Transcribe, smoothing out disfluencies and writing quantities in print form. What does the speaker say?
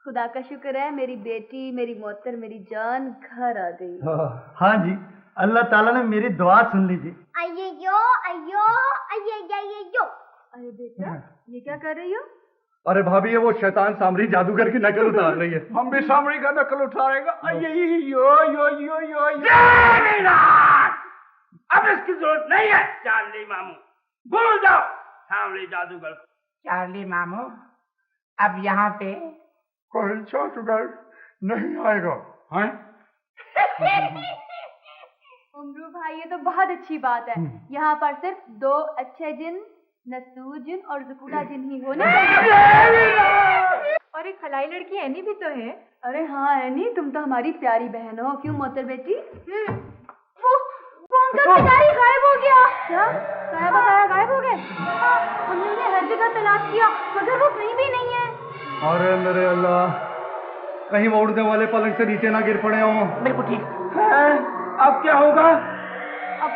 खुदा का शुक्र है, मेरी बेटी, मेरी मोहतर, मेरी जान घर आ गई। हाँ जी, अल्लाह ताला ने मेरी दुआ सुन ली जी। अय्यो अय्यो अय्यो। अरे बेटा, ये क्या कर रही हो? अरे भाभी, ये वो शैतान सामरी जादूगर की नकल उतार रही है। हम भी सामरी का नकल उठाएगा। अब इसकी जरूरत नहीं है चार्ली मामू, भूल जाओ सामरी जादूगर। चार्ली मामू, अब यहाँ पे कोई जादूगर नहीं आएगा। हैं? उमरू भाई, ये तो बहुत अच्छी बात है। यहाँ पर सिर्फ 2 अच्छे जिन, नसूर जिन और ज़कूला जिन ही होने चाहिए। और एक खलाई लड़की एनी भी तो है। अरे हाँ एनी, तुम तो हमारी प्यारी बहन हो। क्यों मोहतर बेटी? वो अंकल बेचारी गायब हो गया। क्या? गायब हो गए? हमने हर जगह तलाश किया मगर वो कहीं भी नहीं है। अरे मेरे अल्लाह, कहीं वो उड़ने वाले पलंग से नीचे ना गिर पड़े हों। बिल्कुल ठीक। अब क्या होगा? अब